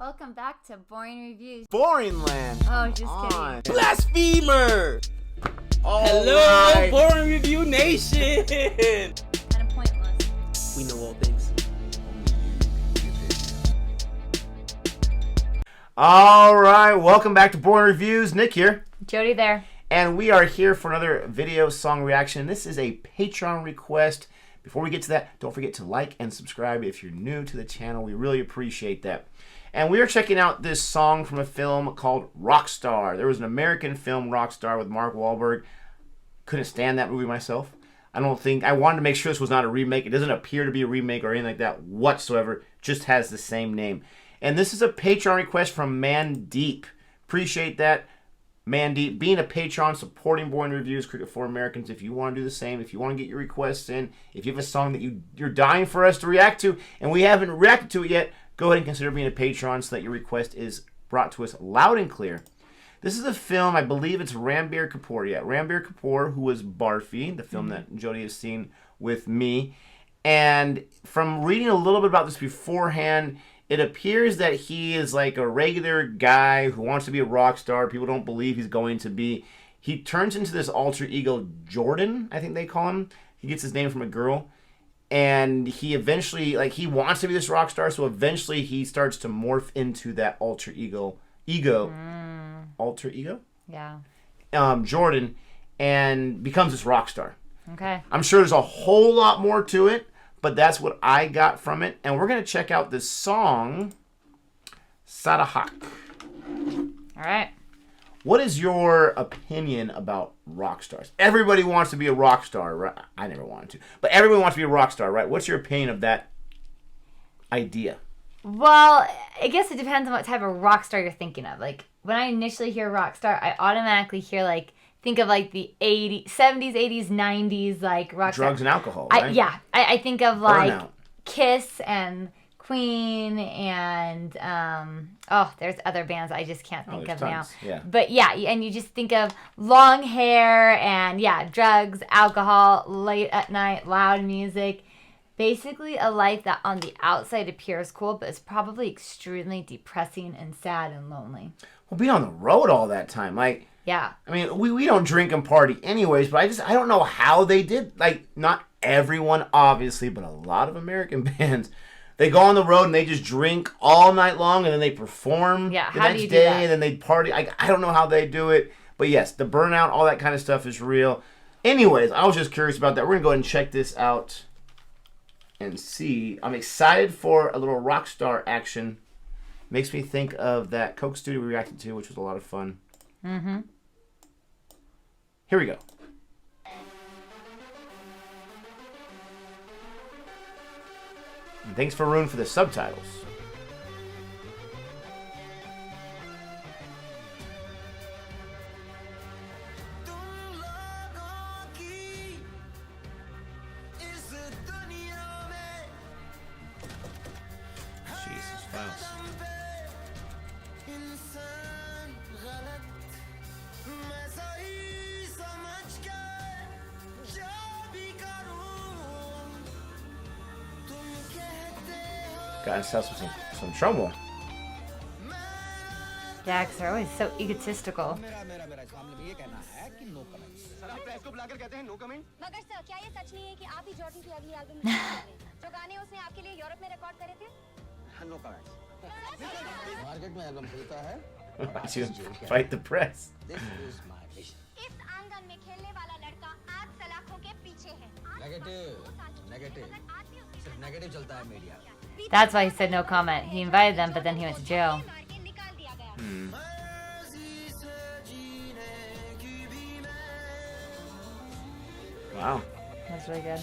Welcome back to Boring Reviews. Boring land. Oh, just kidding. Blasphemer! Hello, right. Boring Review Nation! Kind of pointless. We know all things. All right, welcome back to Boring Reviews. Nick here. Jody there. And we are here for another video song reaction. This is a Patreon request. Before we get to that, don't forget to like and subscribe if you're new to the channel. We really appreciate that. And we are checking out this song from a film called Rockstar. There was an American film, Rockstar, with Mark Wahlberg. Couldn't stand that movie myself. I wanted to make sure this was not a remake. It doesn't appear to be a remake or anything like that whatsoever. Just has the same name. And this is a Patreon request from Man Deep. Appreciate that. Man Deep, being a Patreon, supporting Boring Reviews, Cricket for Americans. If you want to do the same, if you want to get your requests in, if you have a song that you're dying for us to react to, and we haven't reacted to it yet, go ahead and consider being a Patreon so that your request is brought to us loud and clear. This is a film, I believe it's Ranbir Kapoor. Yeah, Ranbir Kapoor, who was Barfi, the film that Jody has seen with me. And from reading a little bit about this beforehand, it appears that he is like a regular guy who wants to be a rock star. People don't believe he's going to be. He turns into this alter ego, Jordan, I think they call him. He gets his name from a girl. And he eventually, he wants to be this rock star, so eventually he starts to morph into that alter ego? Yeah. Jordan, and becomes this rock star. Okay. I'm sure there's a whole lot more to it, but that's what I got from it. And we're going to check out this song, Sadda Haq. All right. What is your opinion about rock stars? Everybody wants to be a rock star, right? I never wanted to. But everybody wants to be a rock star, right? What's your opinion of that idea? Well, I guess it depends on what type of rock star you're thinking of. Like, when I initially hear rock star, I automatically hear, think of, the 70s, 80s, 90s, rock star. Drugs and alcohol, right? I think of, Burnout. Kiss and Queen and there's other bands I just can't think of tons. now. Yeah. But yeah, and you just think of long hair and drugs, alcohol, late at night, loud music. Basically a life that on the outside appears cool, but is probably extremely depressing and sad and lonely. Well, being on the road all that time, yeah. I mean, we don't drink and party anyways, but I don't know how they did. Not everyone, obviously, but a lot of American bands, they go on the road and they just drink all night long, and then they perform the next day, and then they party. I don't know how they do it, but yes, the burnout, all that kind of stuff is real. Anyways, I was just curious about that. We're going to go ahead and check this out and see. I'm excited for a little rock star action. Makes me think of that Coke Studio we reacted to, which was a lot of fun. Mm-hmm. Here we go. And thanks for Varun for the subtitles. Jesus, Faust. Got himself some trouble. Yeah, because they're always so egotistical. मगर sir क्या ये सच नहीं है कि आप ही Jordan की अगली album में जो गाने उसने आपके लिए यूरोप में रिकॉर्ड करे थे? No comments. मार्केट में एल्बम खुलता है। Why'd you fight the press? इस आंगन में खेलने वाला लड़का 8 सलाखों के पीछे है। नेगेटिव सिर्फ नेगेटिव चलता है media. That's why he said no comment. He invited them, but then he went to jail. Wow. That's really good.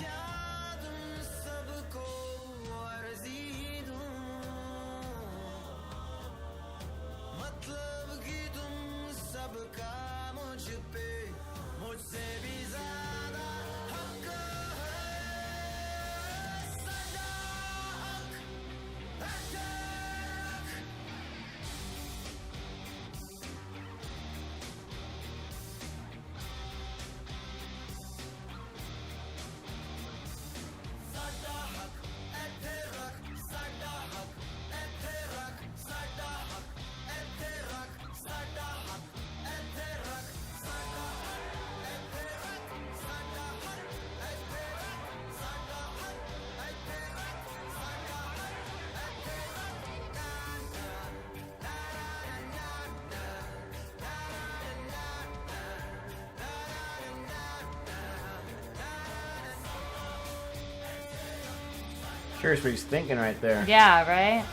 curious what he's thinking right there. Yeah, right?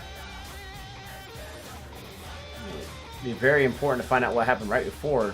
It'd be very important to find out what happened right before.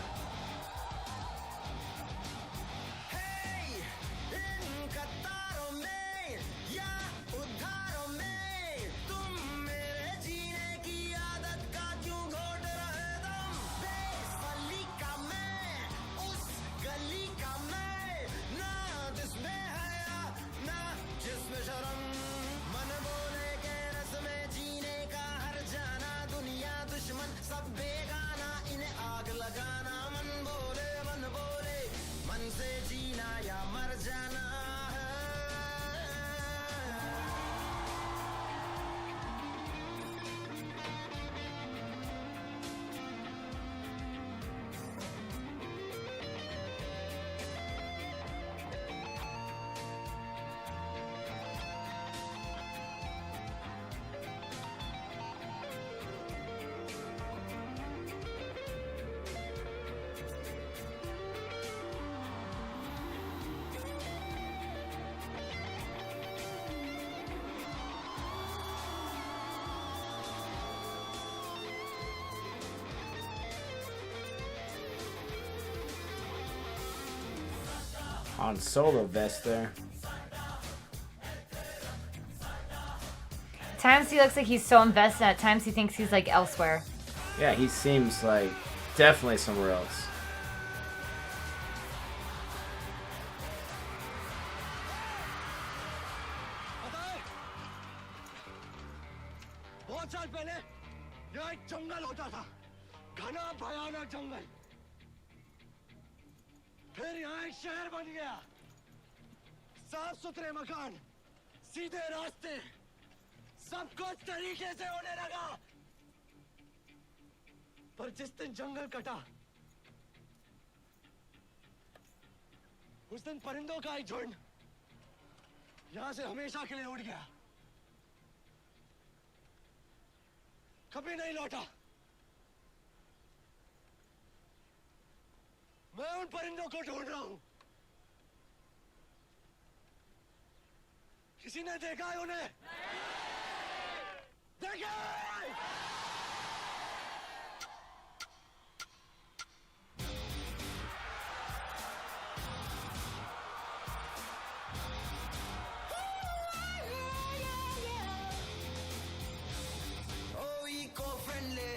On Solo vest there. At times he looks like he's so invested. At times he thinks he's like elsewhere. Yeah, he seems like definitely somewhere else. बहुत साल पहले यहाँ एक जंगल होता था, घना भयानक जंगल। फिर यहाँ एक शहर बन गया, साफ सुथरे मकान, सीधे रास्ते, सब कुछ तरीके से होने लगा। पर जिस दिन जंगल कटा, उस दिन परिंदों का एक झुंड यहाँ से हमेशा के लिए उड़ गया, कभी नहीं लौटा। मैं उन परिंदों को ढूंढ रहा हूं। किसी ने देखा है उन्हें? देखा है? ओ इको फ्रेंडली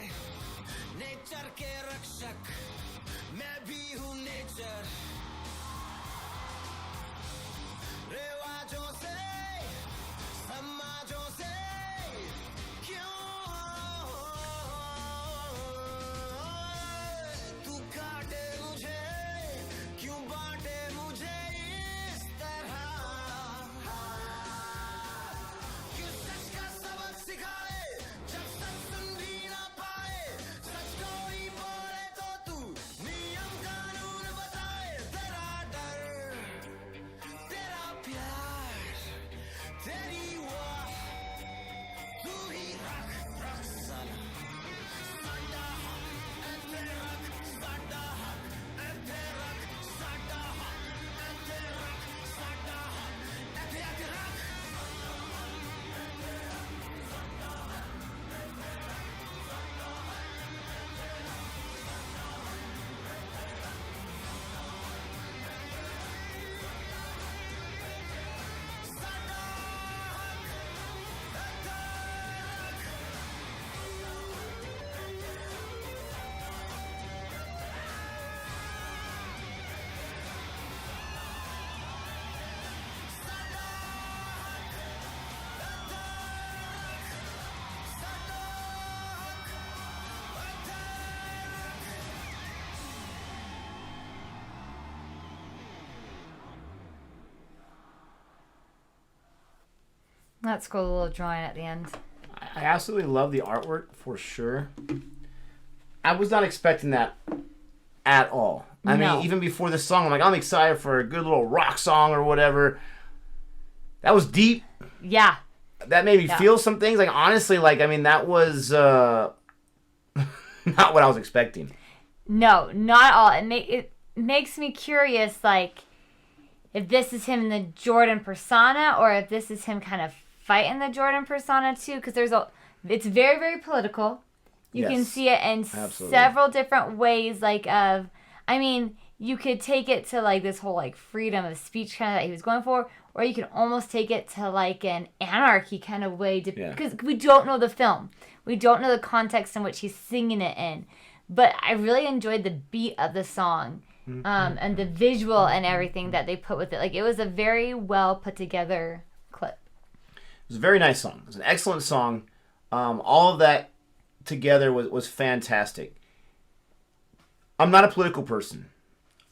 नेचर के रक्षक, मैं भी हूँ नेचर। रिवाजों से, समाजों से क्यों तू काटे मुझे, क्यों बांटे मुझे इस तरह, क्यों सच का सबक सिखाए जब सच सुन भी ना पाए, सच कोई बोले तो तू नियम कानून बताए। तेरा डर, तेरा प्यार, तेरी वाह, तू ही रख रख साला। साडा हक, ऐते रख साडा हक, ऐते रख साडा हक, ऐते रख साडा हक, ऐते ऐते रख। That's cool, a little drawing at the end. I absolutely love the artwork for sure. I was not expecting that at all. I No. mean, even before the song, I'm like, I'm excited for a good little rock song or whatever. That was deep. Yeah. That made me Yeah. feel some things. Like, honestly, like, I mean, that was not what I was expecting. No, not at all. It makes me curious, like, if this is him in the Jordan persona or if this is him kind of fight in the Jordan persona too, because it's very, very political. You can Yes. see it in several different ways. You could take it to like this whole like freedom of speech kind of that he was going for, or you can almost take it to like an anarchy kind of way, because we don't know the film, we don't know the context in which he's singing it in. But I really enjoyed the beat of the song, and the visual and everything that they put with it. Like, it was a very well put together clip. It was a very nice song. It was an excellent song. All of that together was fantastic. I'm not a political person.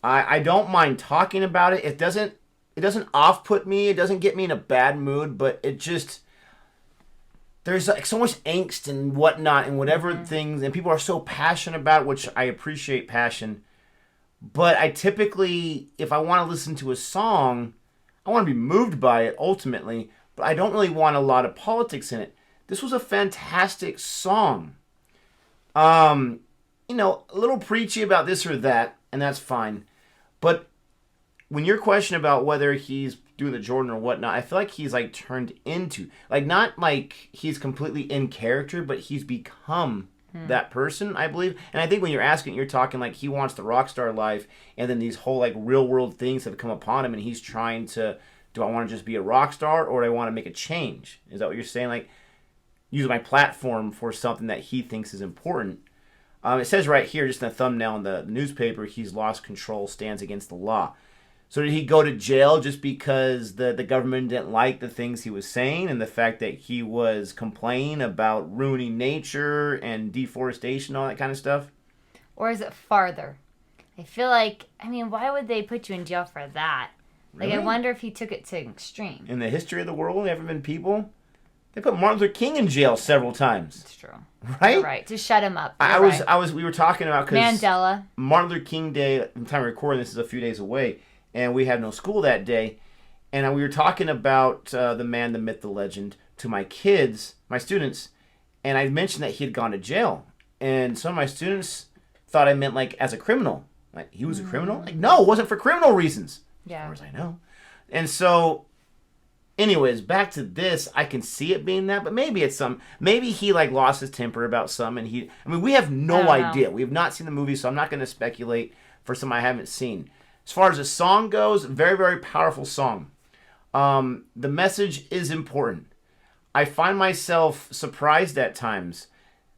I don't mind talking about it. It doesn't off-put me. It doesn't get me in a bad mood, but it just... There's like so much angst and whatnot and whatever things, and people are so passionate about it, which I appreciate passion. But I typically, if I want to listen to a song, I want to be moved by it ultimately, but I don't really want a lot of politics in it. This was a fantastic song. A little preachy about this or that, and that's fine. But when your question about whether he's doing the Jordan or whatnot, I feel like he's like turned into, like, not like he's completely in character, but he's become that person, I believe. And I think when you're asking, you're talking like he wants the Rockstar life, and then these whole like real world things have come upon him, and he's trying to, do I want to just be a rock star, or do I want to make a change? Is that what you're saying? Like, use my platform for something that he thinks is important. It says right here, just in the thumbnail in the newspaper, he's lost control, stands against the law. So did he go to jail just because the government didn't like the things he was saying, and the fact that he was complaining about ruining nature and deforestation, all that kind of stuff? Or is it farther? I feel like, why would they put you in jail for that? Like, Really? I wonder if he took it to extreme. In the history of the world, there ever been people? They put Martin Luther King in jail several times. It's true. Right? You're right. To shut him up. We were talking about, because Mandela. Martin Luther King Day, at the time of recording, this is a few days away, and we had no school that day, and we were talking about the man, the myth, the legend to my kids, my students, and I mentioned that he had gone to jail, and some of my students thought I meant like as a criminal. Like, he was a criminal? Like, no, it wasn't for criminal reasons. Yeah. As far as I know. And so, anyways, back to this, I can see it being that, but maybe it's maybe he like lost his temper about some, and we have no idea. We have not seen the movie, so I'm not going to speculate for something I haven't seen. As far as the song goes, very, very powerful song. The message is important. I find myself surprised at times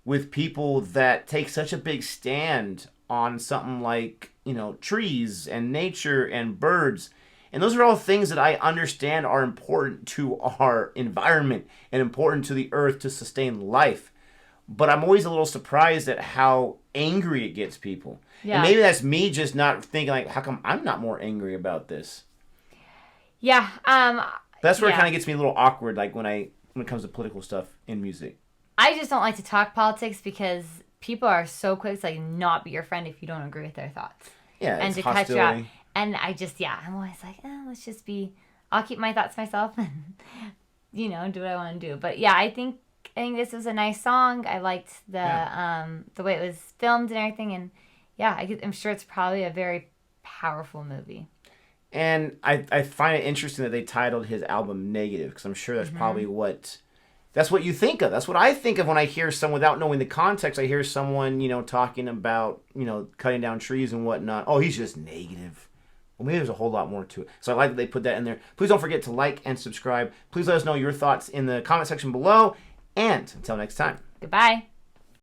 with people that take such a big stand on something like, trees and nature and birds. And those are all things that I understand are important to our environment and important to the earth to sustain life. But I'm always a little surprised at how angry it gets people. Yeah. And maybe that's me just not thinking, like, how come I'm not more angry about this? Yeah. That's where it kind of gets me a little awkward, like when it comes to political stuff in music. I just don't like to talk politics because people are so quick to like not be your friend if you don't agree with their thoughts. Yeah, and it's to hostility. cut you out. And I'm always like, let's just I'll keep my thoughts myself and, do what I want to do. But yeah, I think this was a nice song. I liked the way it was filmed and everything. And yeah, I'm sure it's probably a very powerful movie. And I find it interesting that they titled his album Negative, because I'm sure that's probably that's what you think of. That's what I think of when I hear someone, without knowing the context. I hear someone, talking about, cutting down trees and whatnot. Oh, he's just negative. Well, maybe there's a whole lot more to it. So I like that they put that in there. Please don't forget to like and subscribe. Please let us know your thoughts in the comment section below. And until next time. Goodbye.